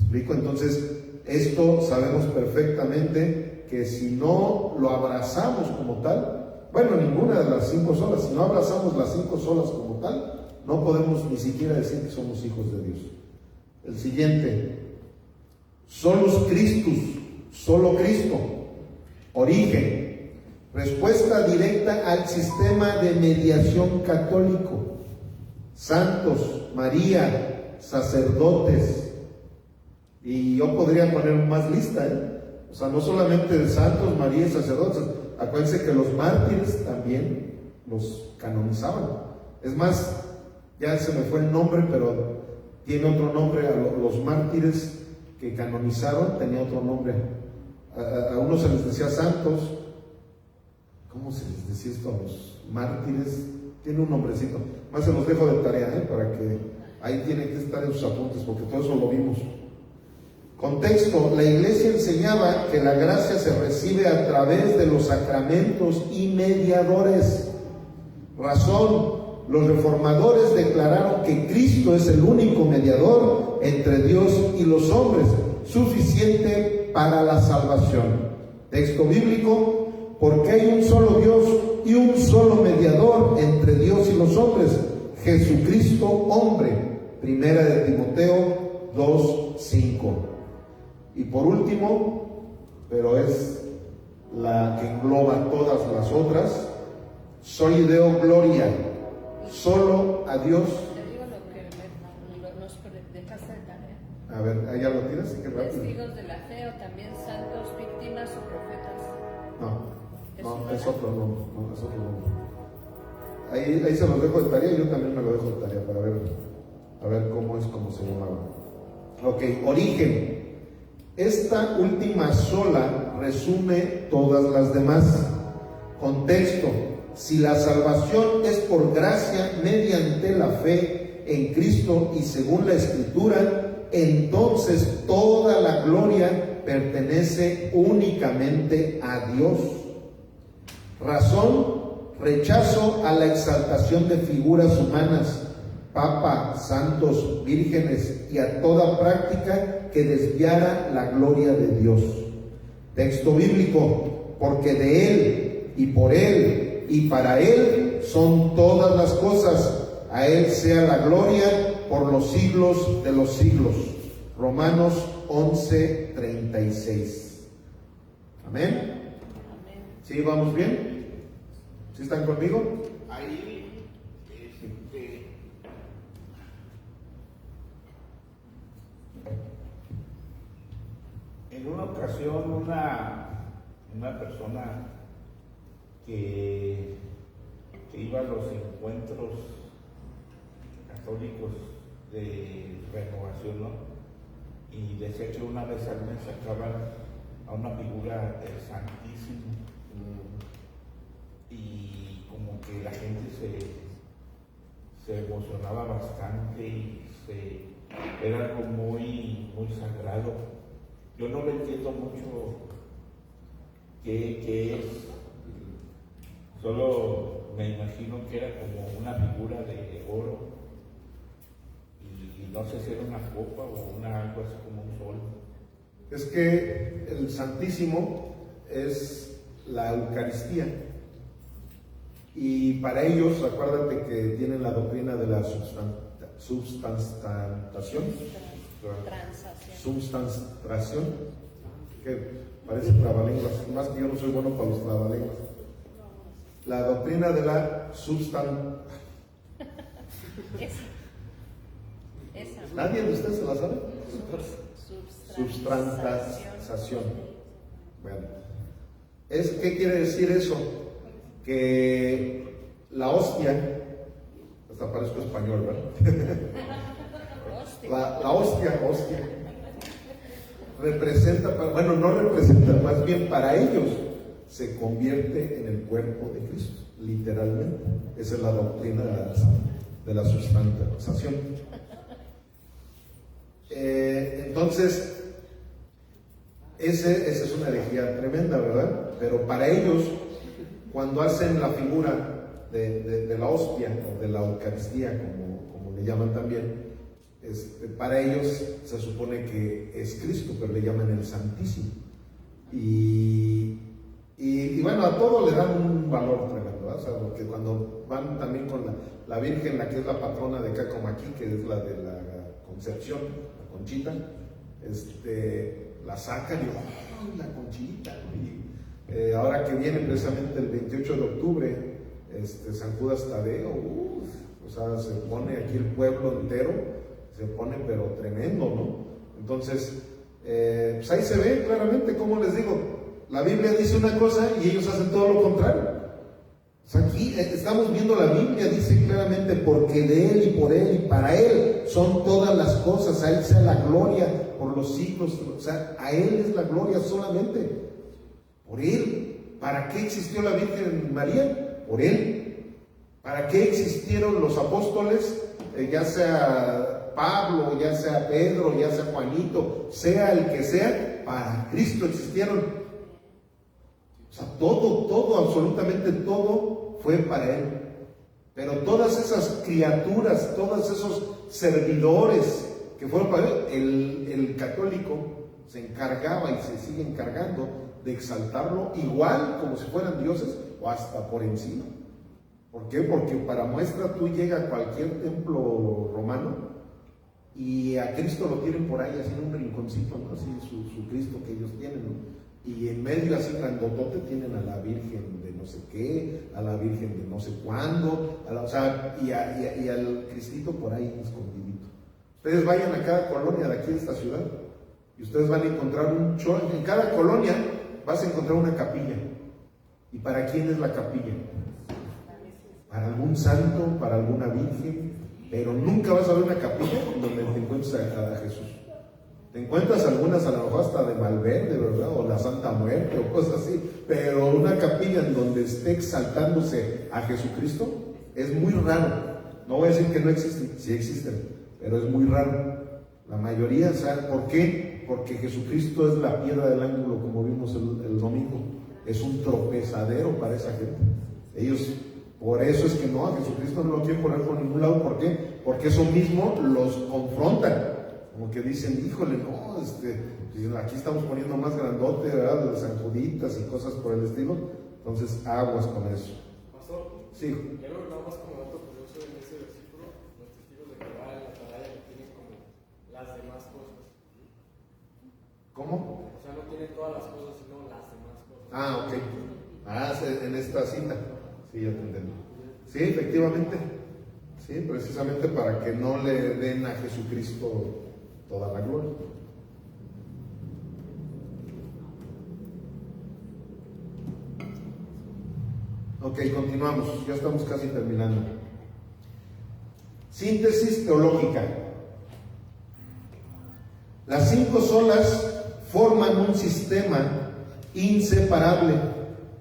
¿Explico? Entonces, esto sabemos perfectamente que si no lo abrazamos como tal, bueno, ninguna de las 5 solas, si no abrazamos las 5 solas como tal, no podemos ni siquiera decir que somos hijos de Dios. El siguiente: solus Christus, solo Cristo. Origen: respuesta directa al sistema de mediación católico. Santos, María, sacerdotes. Y yo podría poner más lista, O sea, no solamente de santos, María y sacerdotes. Acuérdense que los mártires también los canonizaban. Es más, ya se me fue el nombre, pero tiene otro nombre. A los mártires que canonizaron tenía otro nombre. A unos se les decía santos. ¿Cómo se les decía esto a los mártires? Tiene un nombrecito. Más se los dejo de tarea, para que ahí tienen que estar en sus apuntes, porque todo eso lo vimos. Contexto: la Iglesia enseñaba que la gracia se recibe a través de los sacramentos y mediadores. Razón: los reformadores declararon que Cristo es el único mediador entre Dios y los hombres, suficiente para la salvación. Texto bíblico: porque hay un solo Dios y un solo mediador entre Dios y los hombres, Jesucristo hombre. Primera de Timoteo 2:5. Y por último, pero es la que engloba todas las otras, Soli Deo Gloria, solo a Dios. Te digo lo que nos dejaste de tarea. A ver, ¿allá lo tienes? Qué rápido. Testigos de la fe, o también santos, víctimas o profetas. No, es otro no. Ahí se los dejo de tarea, yo también me lo dejo de tarea para ver cómo se llamaba. Ok, origen. Esta última sola resume todas las demás. Contexto: si la salvación es por gracia mediante la fe en Cristo y según la Escritura, entonces toda la gloria pertenece únicamente a Dios. Razón: rechazo a la exaltación de figuras humanas, papa, santos, vírgenes y a toda práctica que desviara la gloria de Dios. Texto bíblico: porque de Él y por Él y para Él son todas las cosas, a Él sea la gloria por los siglos de los siglos. Romanos 11:36. Amén. ¿Sí, vamos bien? ¿Sí están conmigo? Ahí, en una ocasión, una persona que iba a los encuentros católicos de renovación, ¿no? Y decía que una vez al mes sacaban a una figura del Santísimo, y como que la gente se emocionaba bastante y era algo muy, muy sagrado. Yo no lo entiendo mucho qué es, solo me imagino que era como una figura de oro no sé si era una copa o algo así como un sol. Es que el Santísimo es la Eucaristía. Y para ellos, acuérdate que tienen la doctrina de la substantiación, substantiación, que parece trabalenguas, más que yo no soy bueno para los trabalenguas. La doctrina de la ¿Nadie de ustedes se la sabe? Substantiación. Bueno, ¿qué quiere decir eso? Que la hostia, hasta parezco español, ¿verdad? La hostia representa, bueno, no representa, más bien para ellos se convierte en el cuerpo de Cristo, literalmente. Esa es la doctrina de la substantiación. Entonces, esa es una herejía tremenda, ¿verdad? Pero para ellos, cuando hacen la figura de la hostia o de la Eucaristía, como le llaman también, para ellos se supone que es Cristo, pero le llaman el Santísimo. Y bueno, a todo le dan un valor tremendo, ¿verdad? O sea, porque cuando van también con la Virgen, la que es la patrona de Cacomaquí, que es la de la Concepción, la Conchita, la sacan y ¡oh, la Conchita! Y ahora que viene precisamente el 28 de octubre, San Judas Tadeo, o sea, se pone aquí el pueblo entero, se pone pero tremendo, ¿no? Entonces, pues ahí se ve claramente, como les digo, la Biblia dice una cosa y ellos hacen todo lo contrario. O sea, aquí estamos viendo la Biblia, dice claramente, porque de Él y por Él y para Él son todas las cosas, a Él sea la gloria por los siglos, o sea, a Él es la gloria solamente, por Él. ¿Para qué existió la Virgen María? Por Él. ¿Para qué existieron los apóstoles? Ya sea Pablo, ya sea Pedro, ya sea Juanito, sea el que sea, para Cristo existieron. O sea, todo, absolutamente todo fue para Él. Pero todas esas criaturas, todos esos servidores que fueron para Él, el católico se encargaba y se sigue encargando de exaltarlo igual como si fueran dioses o hasta por encima. ¿Por qué? Porque para muestra tú llegas a cualquier templo romano y a Cristo lo tienen por ahí así en un rinconcito, ¿no? Así su Cristo que ellos tienen, ¿no? Y en medio así grandotote tienen a la Virgen de no sé qué, a la Virgen de no sé cuándo, o sea, y al Cristito por ahí escondidito. Ustedes vayan a cada colonia de aquí de esta ciudad y ustedes van a encontrar en cada colonia vas a encontrar una capilla. ¿Y para quién es la capilla? Para algún santo, para alguna virgen, pero nunca vas a ver una capilla donde te encuentres a Jesús. Te encuentras algunas a lo mejor hasta de Malverde, ¿verdad? O la Santa Muerte o cosas así, pero una capilla en donde esté exaltándose a Jesucristo es muy raro. No voy a decir que no existen, sí existen, pero es muy raro. La mayoría, ¿saben por qué? Porque Jesucristo es la piedra del ángulo, como vimos el domingo. Es un tropezadero para esa gente. Ellos, por eso es que no, a Jesucristo no lo quieren poner por ningún lado. ¿Por qué? Porque eso mismo los confrontan. Como que dicen, híjole, no, aquí estamos poniendo más grandote, ¿verdad? Las San Juditas y cosas por el estilo. Entonces, aguas con eso. Pastor, sí. Ya lo nada más como dato curioso en ese versículo, los testigos de Jehová en la atalaya no tienen como las demás cosas. ¿Cómo? O sea, no tienen todas las cosas, sino las demás cosas. Ah, ok. En esta cita. Sí, ya te entendí. Sí, efectivamente. Sí, precisamente para que no le den a Jesucristo toda la gloria. Ok, continuamos, ya estamos casi terminando. Síntesis teológica. Las 5 solas forman un sistema inseparable.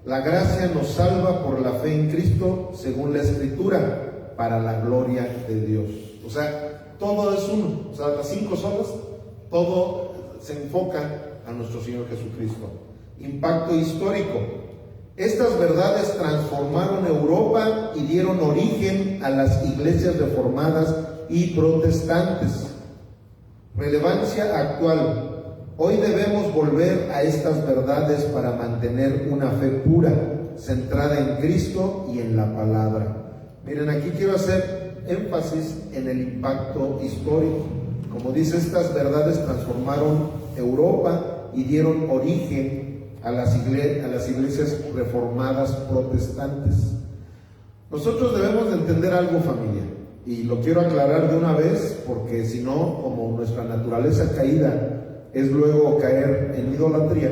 La gracia nos salva por la fe en Cristo, según la Escritura, para la gloria de Dios. O sea, todo es uno. O sea, las 5 solas, todo se enfoca a nuestro Señor Jesucristo. Impacto histórico. Estas verdades transformaron Europa y dieron origen a las iglesias reformadas y protestantes. Relevancia actual. Hoy debemos volver a estas verdades para mantener una fe pura, centrada en Cristo y en la palabra. Miren, aquí quiero hacer énfasis en el impacto histórico. Como dice, estas verdades transformaron Europa y dieron origen a las iglesias reformadas protestantes. Nosotros debemos de entender algo, familia, y lo quiero aclarar de una vez, porque si no, como nuestra naturaleza caída es luego caer en idolatría,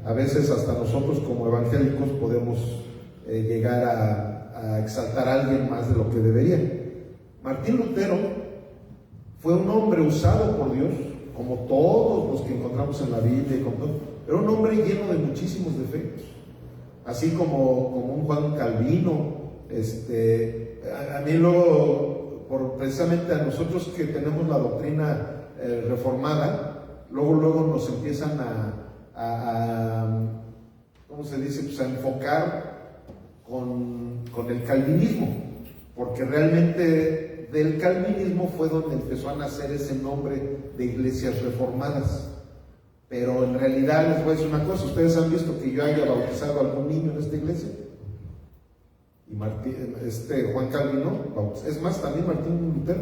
a veces hasta nosotros como evangélicos podemos llegar a exaltar a alguien más de lo que debería. Martín Lutero fue un hombre usado por Dios, como todos los que encontramos en la Biblia, pero un hombre lleno de muchísimos defectos, así como un Juan Calvino. A mí luego, precisamente a nosotros que tenemos la doctrina reformada, luego nos empiezan ¿cómo se dice? Pues a enfocar con el calvinismo, porque realmente del calvinismo fue donde empezó a nacer ese nombre de iglesias reformadas. Pero en realidad les voy a decir una cosa: ustedes han visto que yo haya bautizado a algún niño en esta iglesia, y Juan Calvino, es más, también Martín Lutero,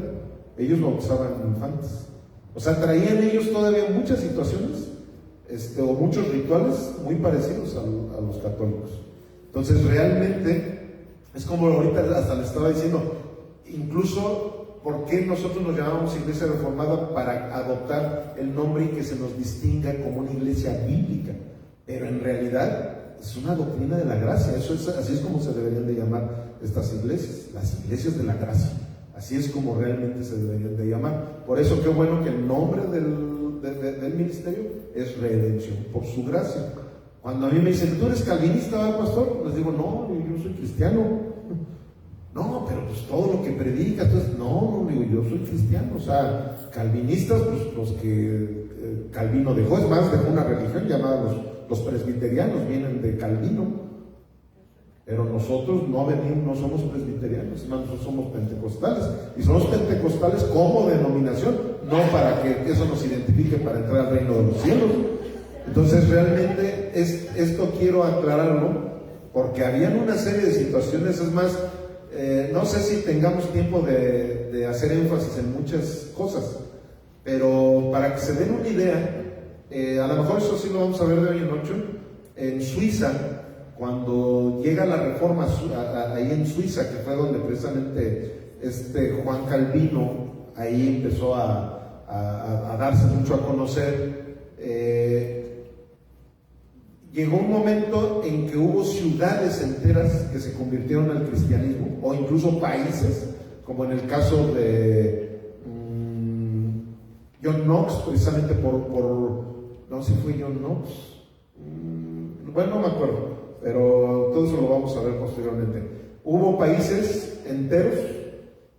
ellos bautizaban infantes. O sea, traían ellos todavía muchas situaciones o muchos rituales muy parecidos a los católicos. Entonces realmente es como ahorita hasta les estaba diciendo, incluso ¿por qué nosotros nos llamamos iglesia reformada? Para adoptar el nombre y que se nos distinga como una iglesia bíblica, pero en realidad es una doctrina de la gracia. Así es como se deberían de llamar estas iglesias, las iglesias de la gracia. Así es como realmente se deberían de llamar. Por eso qué bueno que el nombre del ministerio es Redención por su gracia. Cuando a mí me dicen, ¿tú eres calvinista, pastor? Les digo, no, yo soy cristiano. No, pero pues todo lo que predica, entonces, no, digo, yo soy cristiano. O sea, calvinistas, pues los que Calvino dejó, es más, dejó una religión llamada los presbiterianos, vienen de Calvino. Pero nosotros no somos presbiterianos, nosotros somos pentecostales. Y somos pentecostales como denominación, no para que eso nos identifique para entrar al reino de los cielos. Entonces realmente esto quiero aclararlo, porque habían una serie de situaciones. Es más, no sé si tengamos tiempo de hacer énfasis en muchas cosas, pero para que se den una idea, a lo mejor eso sí lo vamos a ver de hoy en ocho. En Suiza, cuando llega la reforma ahí en Suiza, que fue donde precisamente Juan Calvino ahí empezó a darse mucho a conocer, llegó un momento en que hubo ciudades enteras que se convirtieron al cristianismo, o incluso países, como en el caso de John Knox, precisamente no sé si fue John Knox, bueno, no me acuerdo, pero todo eso lo vamos a ver posteriormente. Hubo países enteros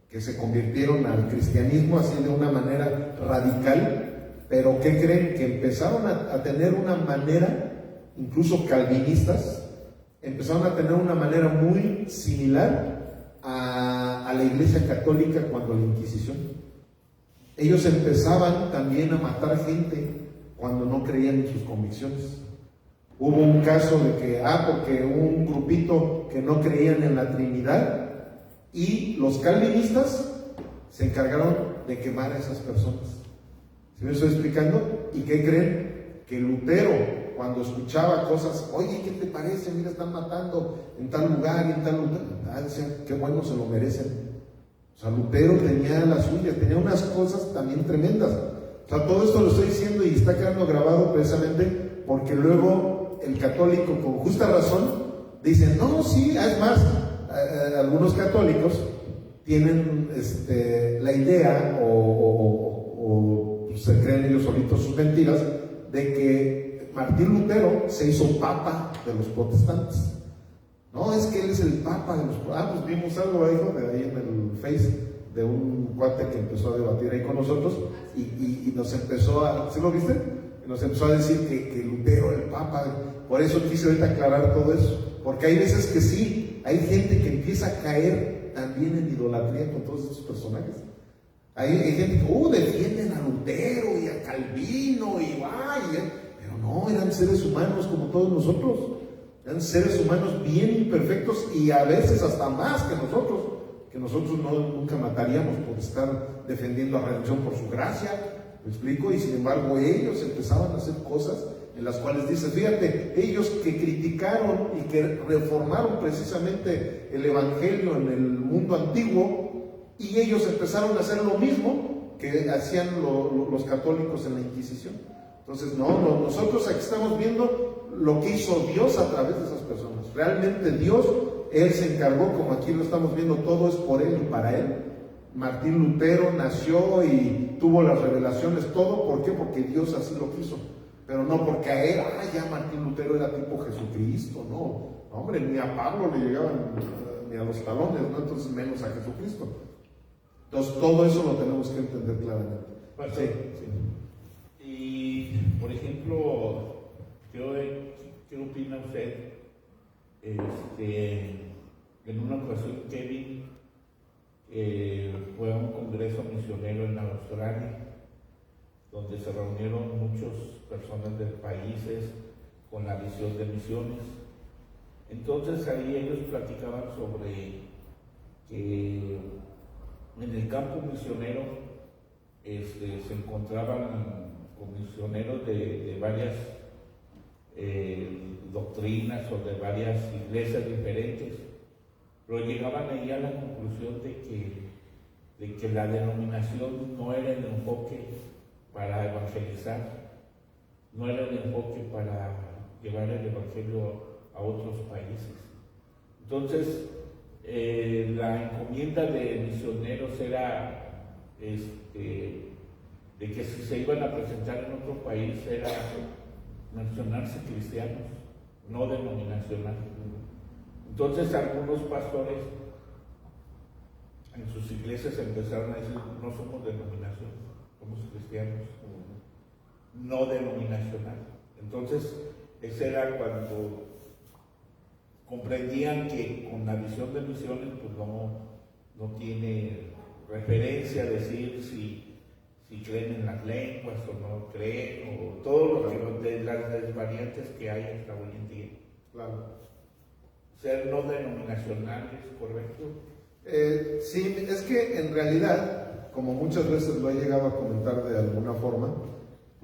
que se convirtieron al cristianismo así de una manera radical, pero ¿qué creen? Que empezaron a tener una manera, incluso calvinistas, empezaron a tener una manera muy similar a la Iglesia Católica cuando la Inquisición. Ellos empezaban también a matar gente cuando no creían en sus convicciones. Hubo un caso de que, porque un grupito que no creían en la Trinidad, y los calvinistas se encargaron de quemar a esas personas. ¿Sí me estoy explicando? ¿Y qué creen? Que Lutero, cuando escuchaba cosas, oye, ¿qué te parece? Mira, están matando en tal lugar y en tal lugar. Decían, qué bueno, se lo merecen. O sea, Lutero tenía la suya, tenía unas cosas también tremendas. O sea, todo esto lo estoy diciendo y está quedando grabado precisamente porque luego el católico, con justa razón, dicen, no, sí, es más, algunos católicos tienen la idea o se creen ellos solitos sus mentiras de que Martín Lutero se hizo papa de los protestantes. No, es que él es el papa de los protestantes. Pues vimos algo ahí en el Face de un cuate que empezó a debatir ahí con nosotros y nos empezó a, ¿sí lo viste? Nos empezó a decir que Lutero era el papa. Por eso quise ahorita aclarar todo eso, porque hay veces que sí, hay gente que empieza a caer también en idolatría con todos estos personajes. Hay gente que defienden a Lutero y a Calvino pero no, eran seres humanos como todos nosotros. Eran seres humanos bien imperfectos y a veces hasta más que nosotros nunca mataríamos por estar defendiendo a la redención por su gracia. ¿Me explico? Y sin embargo ellos empezaban a hacer cosas en las cuales dice, fíjate, ellos que criticaron y que reformaron precisamente el evangelio en el mundo antiguo, y ellos empezaron a hacer lo mismo que hacían los católicos en la Inquisición. Entonces, nosotros aquí estamos viendo lo que hizo Dios a través de esas personas. Realmente Dios, Él se encargó, como aquí lo estamos viendo, todo es por Él y para Él. Martín Lutero nació y tuvo las revelaciones, todo, ¿por qué? Porque Dios así lo quiso. Pero no porque a él, ya Martín Lutero era tipo Jesucristo, no, hombre, ni a Pablo le llegaban ni a los talones, ¿no? Entonces menos a Jesucristo. Entonces todo eso lo tenemos que entender claramente. Pues, sí. Y, por ejemplo, ¿qué opina usted? En una ocasión Kevin fue a un congreso misionero en Australia, donde se reunieron muchas personas de países con la visión de misiones. Entonces ahí ellos platicaban sobre que en el campo misionero se encontraban con misioneros de varias doctrinas o de varias iglesias diferentes, pero llegaban ahí a la conclusión de que la denominación no era el enfoque para evangelizar, no era el enfoque para llevar el evangelio a otros países. Entonces, la encomienda de misioneros era de que si se iban a presentar en otro país era mencionarse cristianos, no denominacionales. Entonces algunos pastores en sus iglesias empezaron a decir, no somos denominación, somos cristianos, no denominacional. Entonces, ese era cuando comprendían que con la visión de misiones, pues no tiene referencia a decir si creen en las lenguas o no creen, o todo lo que de las variantes que hay hasta hoy en día. Claro. Ser no denominacional es correcto. Sí, es que en realidad, como muchas veces lo he llegado a comentar de alguna forma,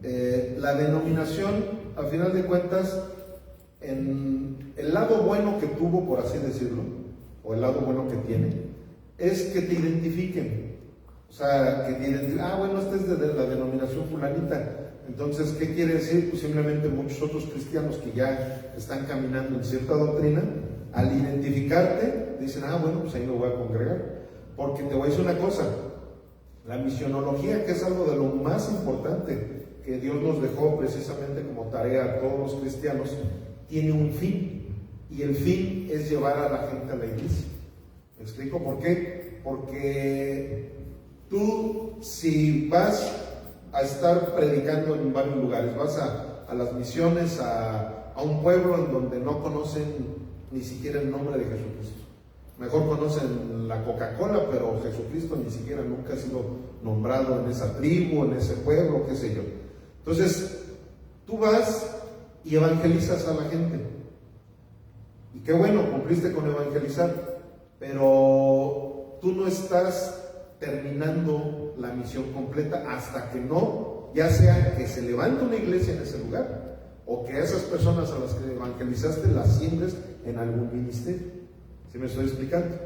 la denominación, al final de cuentas, en el lado bueno que tuvo, por así decirlo, o el lado bueno que tiene, es que te identifiquen. O sea, que te identifiquen, bueno, este es de la denominación fulanita. Entonces, ¿qué quiere decir? Pues simplemente muchos otros cristianos que ya están caminando en cierta doctrina, al identificarte, dicen, bueno, pues ahí me voy a congregar. Porque te voy a decir una cosa, la misionología, que es algo de lo más importante que Dios nos dejó precisamente como tarea a todos los cristianos, tiene un fin, y el fin es llevar a la gente a la iglesia. ¿Me explico por qué? Porque tú, si vas a estar predicando en varios lugares, vas a las misiones, a un pueblo en donde no conocen ni siquiera el nombre de Jesucristo. Mejor conocen la Coca-Cola, pero Jesucristo ni siquiera nunca ha sido nombrado en esa tribu, en ese pueblo, qué sé yo. Entonces, tú vas y evangelizas a la gente. Y qué bueno, cumpliste con evangelizar, pero tú no estás terminando la misión completa hasta que no, ya sea que se levante una iglesia en ese lugar, o que esas personas a las que evangelizaste las siembres en algún ministerio. ¿Sí me estoy explicando?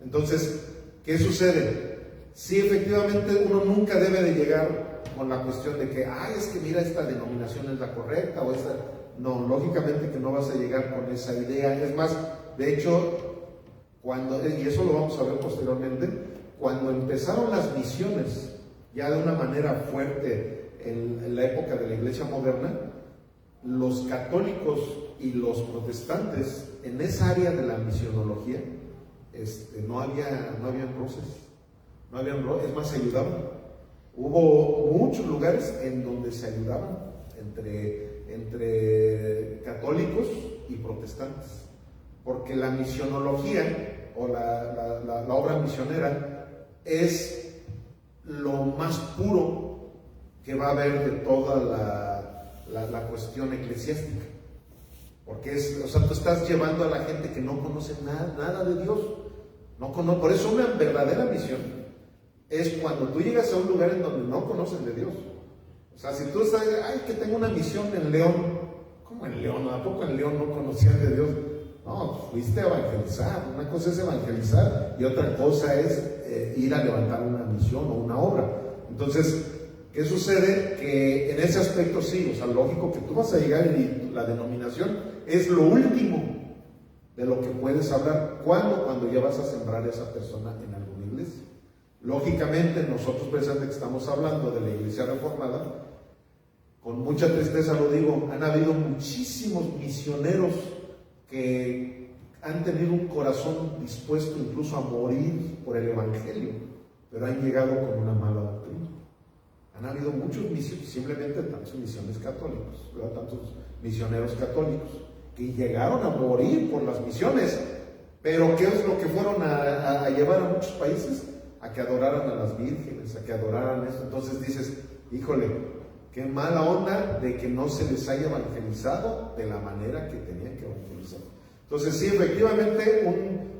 Entonces, ¿qué sucede? Sí, efectivamente, uno nunca debe de llegar con la cuestión de que, es que mira, esta denominación es la correcta, o esta... No, lógicamente que no vas a llegar con esa idea. Es más, de hecho, y eso lo vamos a ver posteriormente, cuando empezaron las misiones, ya de una manera fuerte en la época de la iglesia moderna, los católicos y los protestantes en esa área de la misionología no habían roces, es más, se ayudaban. Hubo muchos lugares en donde se ayudaban entre católicos y protestantes, porque la misionología o la obra misionera es lo más puro que va a haber de toda la cuestión eclesiástica. Porque o sea, tú estás llevando a la gente que no conoce nada de Dios. Por eso una verdadera misión es cuando tú llegas a un lugar en donde no conocen de Dios. O sea, si tú estás, ay, que tengo una misión en León. ¿Cómo en León? ¿A poco en León no conocían de Dios? No, fuiste a evangelizar. Una cosa es evangelizar y otra cosa es ir a levantar una misión o una obra. Entonces, ¿qué sucede? Que en ese aspecto sí, o sea, lógico que tú vas a llegar y la denominación es lo último de lo que puedes hablar. ¿Cuándo? Cuando ya vas a sembrar a esa persona en alguna iglesia. Lógicamente, nosotros precisamente que estamos hablando de la iglesia reformada, con mucha tristeza lo digo, han habido muchísimos misioneros que han tenido un corazón dispuesto incluso a morir por el evangelio, pero han llegado con una mala doctrina. Han habido muchos misioneros, simplemente tantos misiones católicos, ¿verdad? Tantos misioneros católicos que llegaron a morir por las misiones, pero ¿qué es lo que fueron a llevar a muchos países? A que adoraran a las vírgenes, a que adoraran esto. Entonces dices, híjole, qué mala onda de que no se les haya evangelizado de la manera que tenían que evangelizar. Entonces sí, efectivamente,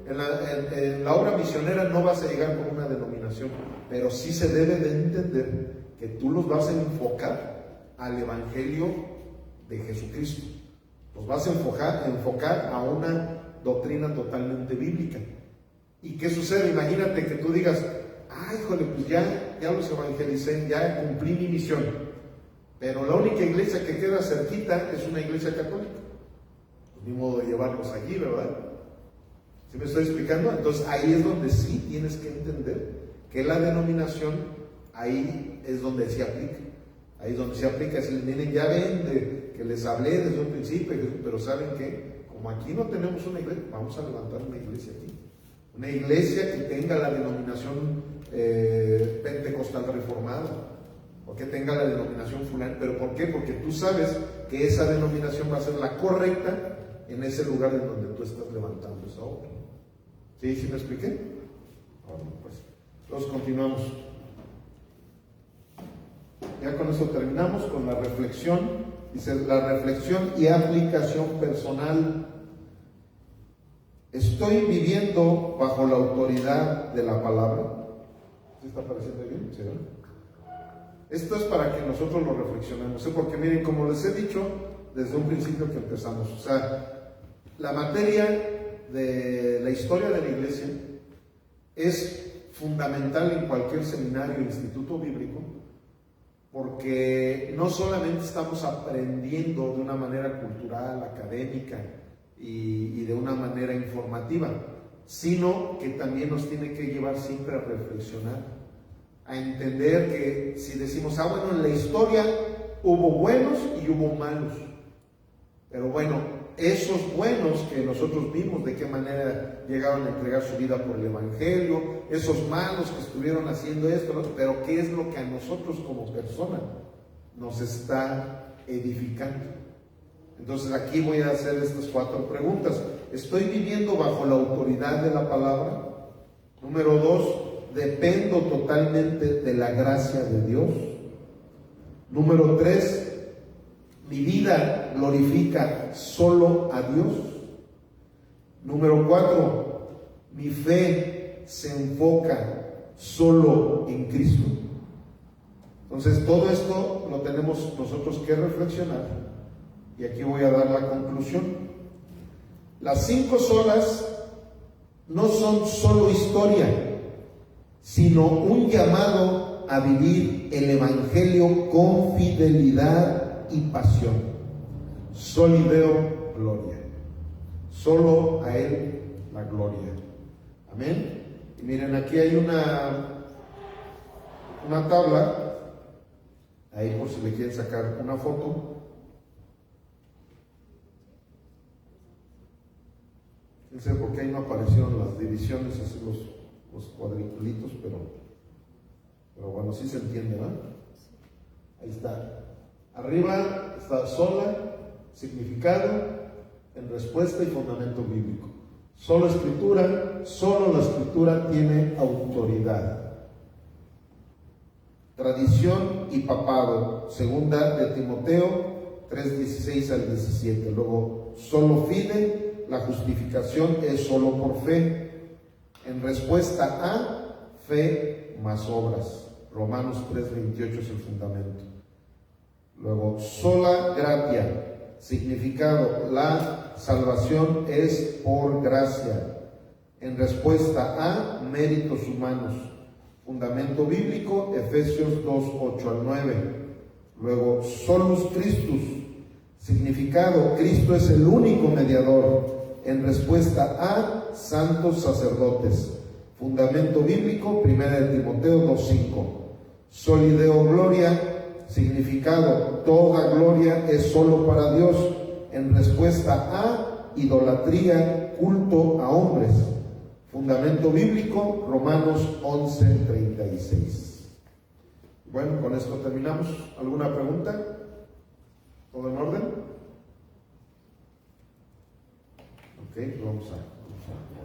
en la obra misionera no vas a llegar con una denominación, pero sí se debe de entender que tú los vas a enfocar al evangelio de Jesucristo. Los vas a enfocar a una doctrina totalmente bíblica. ¿Y qué sucede? Imagínate que tú digas, ay, híjole, pues ya los evangelicé, ya cumplí mi misión, pero la única iglesia que queda cerquita es una iglesia católica. Pues ni modo de llevarlos allí, ¿verdad? ¿Sí me estoy explicando? Entonces ahí es donde sí tienes que entender que la denominación, ahí es donde se aplica. Ahí es donde se aplica. Si miren, ya ven que les hablé desde un principio, pero ¿saben qué? Como aquí no tenemos una iglesia, vamos a levantar una iglesia aquí. Una iglesia que tenga la denominación pentecostal reformada, o que tenga la denominación fulana. ¿Pero por qué? Porque tú sabes que esa denominación va a ser la correcta en ese lugar en donde tú estás levantando esa obra. ¿Sí? ¿Sí me expliqué? Bueno, pues, entonces continuamos. Ya con eso terminamos con la reflexión. Dice, la reflexión y aplicación personal. Estoy viviendo bajo la autoridad de la palabra. ¿Sí está pareciendo bien? ¿Sí, no? Esto es para que nosotros lo reflexionemos, porque miren, como les he dicho desde un principio que empezamos, o sea, la materia de la historia de la iglesia es fundamental en cualquier seminario o instituto bíblico, porque no solamente estamos aprendiendo de una manera cultural, académica y de una manera informativa, sino que también nos tiene que llevar siempre a reflexionar, a entender que si decimos, bueno, en la historia hubo buenos y hubo malos, pero bueno, esos buenos que nosotros vimos, de qué manera llegaron a entregar su vida por el evangelio, esos malos que estuvieron haciendo esto, pero qué es lo que a nosotros como persona nos está edificando. Entonces aquí voy a hacer estas 4 preguntas. ¿Estoy viviendo bajo la autoridad de la palabra? Número 2, ¿dependo totalmente de la gracia de Dios? Número 3, ¿mi vida glorifica solo a Dios? Número 4, ¿mi fe se enfoca solo en Cristo? Entonces todo esto lo tenemos nosotros que reflexionar. Y aquí voy a dar la conclusión. Las 5 solas no son solo historia, sino un llamado a vivir el evangelio con fidelidad y pasión. Soli Deo gloria. Solo a Él la gloria. Amén. Y miren, aquí hay una tabla, ahí por si le quieren sacar una foto. No sé por qué ahí no aparecieron las divisiones, así los cuadriculitos, pero bueno, sí se entiende, ¿no? Ahí está. Arriba está sola, significado, en respuesta y fundamento bíblico. Solo la escritura tiene autoridad. tradición y papado, segunda de Timoteo 3:16 al 17. Luego, solo fide, la justificación es solo por fe. En respuesta a fe más obras, Romanos 3:28 es el fundamento. Luego, sola gratia, significado, la salvación es por gracia. En respuesta a méritos humanos, fundamento bíblico, Efesios 2:8 al 9. Luego, solus Christus, significado, Cristo es el único mediador. En respuesta a santos sacerdotes, fundamento bíblico, 1 de Timoteo 2:5. Solideo gloria, significado, toda gloria es solo para Dios. En respuesta a idolatría, culto a hombres, fundamento bíblico, Romanos 11:36. Bueno, con esto terminamos. ¿Alguna pregunta? ¿Todo en orden? Ok, vamos a